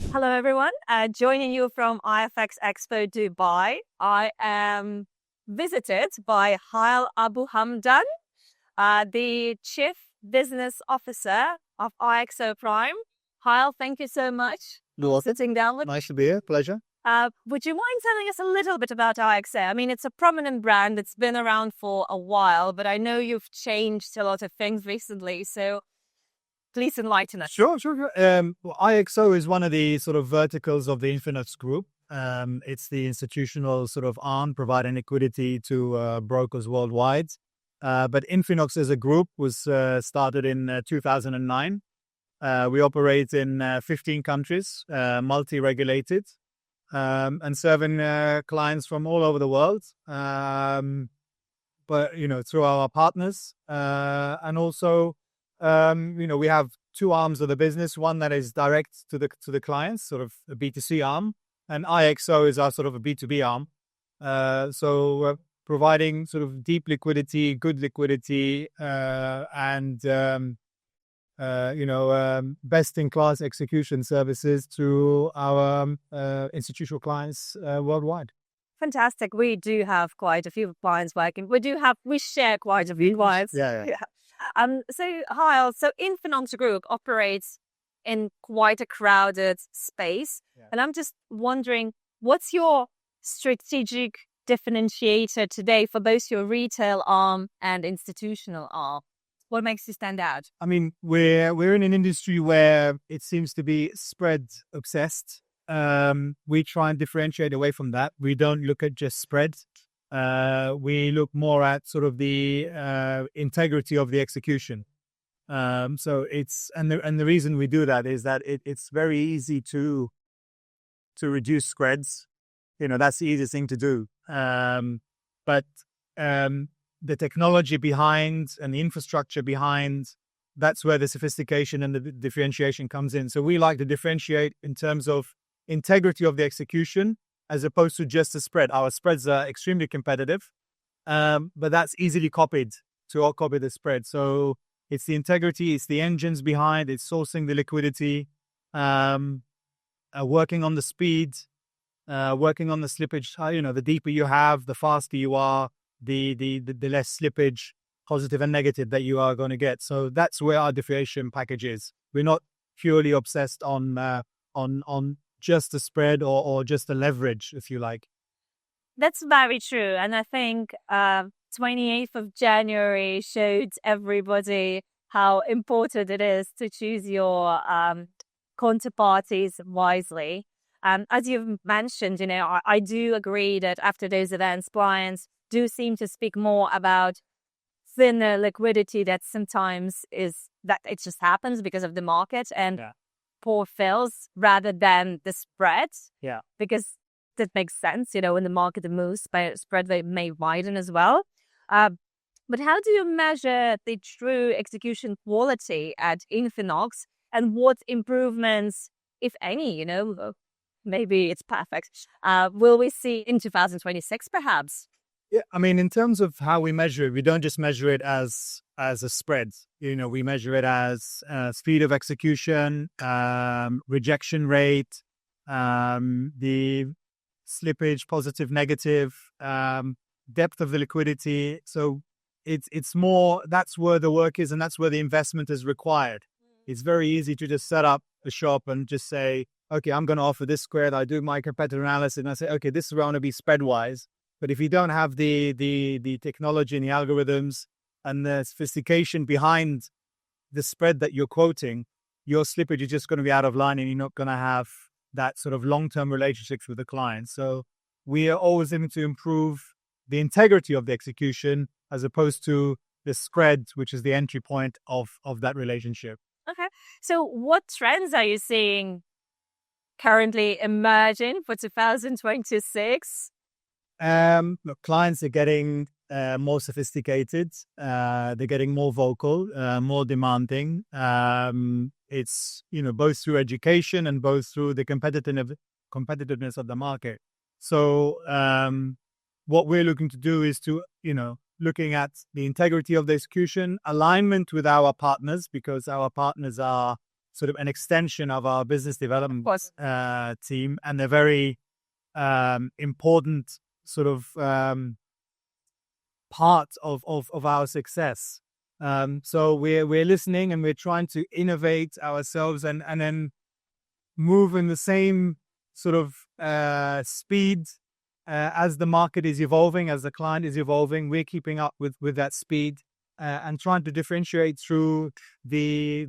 Hello, everyone. Joining you from IFX Expo Dubai. I am visited by Hayel Abu Hamdan, the Chief Business Officer of IXO Prime. Hayel, thank you so much for sitting down with me. Nice to be here. Pleasure. Would you mind telling us a little bit about IXO? I mean, it's a prominent brand. It's been around for a while, but I know you've changed a lot of things recently. So please enlighten us. Sure. IXO is one of the sort of verticals of the Infinux Group. It's the institutional sort of arm providing liquidity to brokers worldwide. But Infinux as a group was started in 2009. We operate in 15 countries, multi-regulated, and serving clients from all over the world. But through our partners, and also. We have two arms of the business, one that is direct to the clients, sort of a B2C arm, and IXO is our sort of a B2B arm. So providing sort of deep liquidity, good liquidity, and best-in-class execution services to our institutional clients worldwide. Fantastic. We do have quite a few clients working. We share quite a few clients. Yeah. So Hayel, Infinux Group operates in quite a crowded space. Yeah. And I'm just wondering, what's your strategic differentiator today for both your retail arm and institutional arm? What makes you stand out? I mean, we're in an industry where it seems to be spread obsessed. We try and differentiate away from that. We don't look at just spread. We look more at sort of the integrity of the execution. So the reason we do that is that it's very easy to reduce spreads. That's the easiest thing to do. But the technology behind and the infrastructure behind, that's where the sophistication and the differentiation comes in. So we like to differentiate in terms of integrity of the execution, as opposed to just a spread. Our spreads are extremely competitive, but that's easily copied to copy the spread. So it's the integrity, it's the engines behind, it's sourcing the liquidity, working on the speed, working on the slippage. The deeper you have, the faster you are, the less slippage, positive and negative, that you are going to get. So that's where our differentiation package is. We're not purely obsessed on just a spread or just a leverage, if you like. That's very true. And I think 28th of January showed everybody how important it is to choose your counterparties wisely. As you've mentioned, I do agree that after those events, clients do seem to speak more about thinner liquidity that sometimes it just happens because of the market and poor fills rather than the spread. Yeah. Because that makes sense, when the market moves, spread may widen as well. But how do you measure the true execution quality at Infinux, and what improvements, if any, maybe it's perfect, will we see in 2026 perhaps? Yeah, I mean, in terms of how we measure it, we don't just measure it as a spread. We measure it as speed of execution, rejection rate, the slippage, positive, negative, depth of the liquidity. So it's more, that's where the work is, and that's where the investment is required. It's very easy to just set up a shop and just say, okay, I'm going to offer this spread. I do my competitor analysis and I say, okay, this is going to be spread wise. But if you don't have the technology and the algorithms and the sophistication behind the spread that you're quoting, your slippage is just going to be out of line, and you're not going to have that sort of long-term relationships with the client. So we are always aiming to improve the integrity of the execution as opposed to the spread, which is the entry point of that relationship. Okay. So what trends are you seeing currently emerging for 2026? Look, clients are getting more sophisticated. They're getting more vocal, more demanding. It's both through education and both through the competitiveness of the market. So what we're looking to do is to looking at the integrity of the execution, alignment with our partners, because our partners are sort of an extension of our business development team, and they're very important sort of part of our success. So we're listening, and we're trying to innovate ourselves and then move in the same sort of speed as the market is evolving, as the client is evolving. We're keeping up with that speed and trying to differentiate through the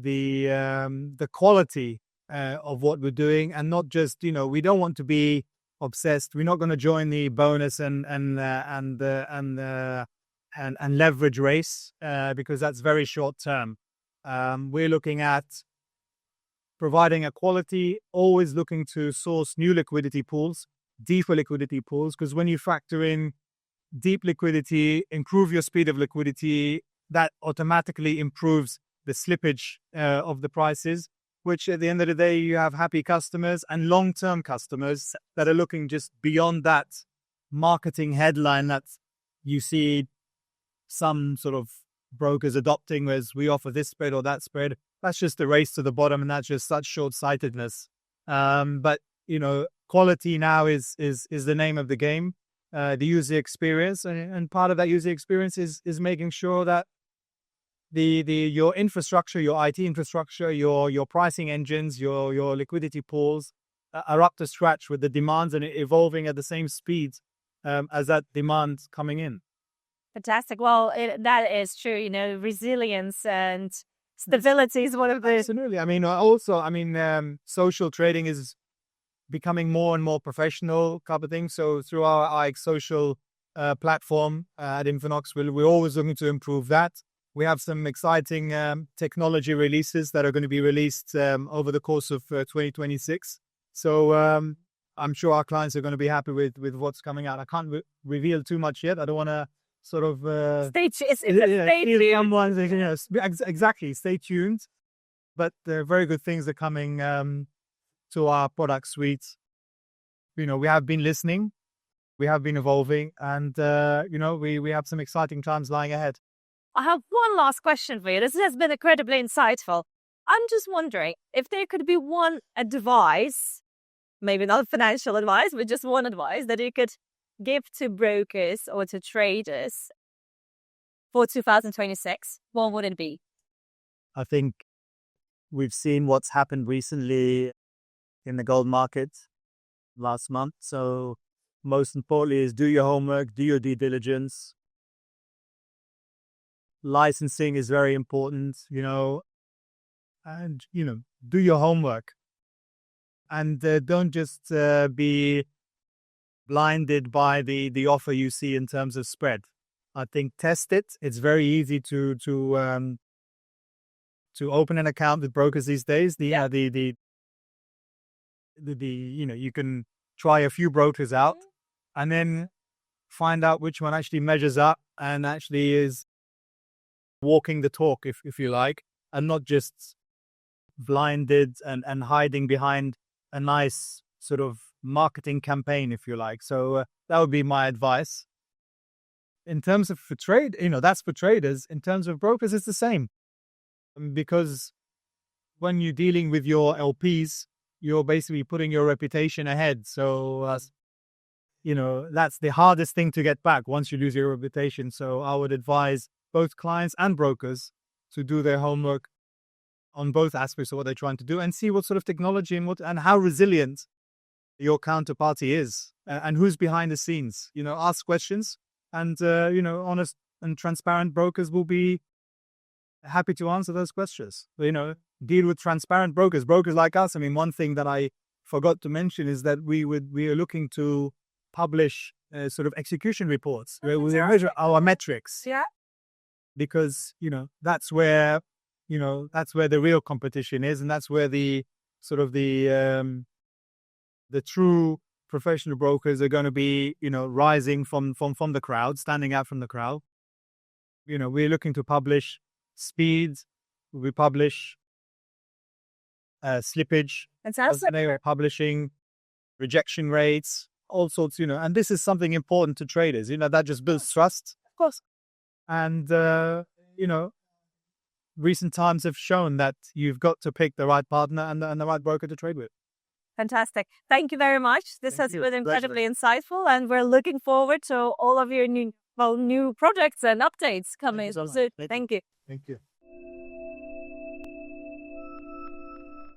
quality of what we're doing, and not just, we don't want to be obsessed. We're not going to join the bonus and leverage race because that's very short term. We're looking at providing a quality, always looking to source new liquidity pools, deeper liquidity pools, because when you factor in deep liquidity, improve your speed of liquidity, that automatically improves the slippage of the prices, which at the end of the day, you have happy customers and long-term customers that are looking just beyond that marketing headline that you see some sort of brokers adopting, as we offer this spread or that spread. That's just a race to the bottom, and that's just such short-sightedness. But quality now is the name of the game. The user experience, and part of that user experience is making sure that your infrastructure, your IT infrastructure, your pricing engines, your liquidity pools are up to scratch with the demands and evolving at the same speed as that demand coming in. Fantastic. Well, that is true. Resilience and stability is one of the... Absolutely. Social trading is becoming more and more professional type of thing. So through our IX social platform at Infonox, we're always looking to improve that. We have some exciting technology releases that are going to be released over the course of 2026. So I'm sure our clients are going to be happy with what's coming out. I can't reveal too much yet. I don't want to sort of stay tuned. Exactly. Stay tuned. But very good things are coming to our product suite. We have been listening, we have been evolving, and we have some exciting times lying ahead. I have one last question for you. This has been incredibly insightful. I'm just wondering if there could be one advice, maybe not financial advice, but just one advice that you could give to brokers or to traders for 2026, what would it be? I think we've seen what's happened recently in the gold market last month. So most importantly is do your homework, do your due diligence. Licensing is very important, and, do your homework. And don't just be blinded by the offer you see in terms of spread. I think test it. It's very easy to open an account with brokers these days. You can try a few brokers out and then find out which one actually measures up and actually is walking the talk, if you like, and not just blinded and hiding behind a nice sort of marketing campaign, if you like. So that would be my advice. In terms of for trade, that's for traders. In terms of brokers, it's the same. Because when you're dealing with your LPs, you're basically putting your reputation ahead. So, that's the hardest thing to get back once you lose your reputation. So I would advise both clients and brokers to do their homework on both aspects of what they're trying to do and see what sort of technology and how resilient your counterparty is and who's behind the scenes. Ask questions, and honest and transparent brokers will be happy to answer those questions. Deal with transparent brokers like us. One thing that I forgot to mention is that we are looking to publish sort of execution reports where we measure our metrics. Yeah. Because that's where the real competition is, and that's where the sort of the true professional brokers are going to be rising from the crowd, standing out from the crowd. We're looking to publish speeds, we publish slippage, we're publishing rejection rates, all sorts, and this is something important to traders, that just builds trust. Of course. And, recent times have shown that you've got to pick the right partner and the right broker to trade with. Fantastic. Thank you very much. This has been incredibly insightful, and we're looking forward to all of your new projects and updates coming soon. Thank you. Thank you.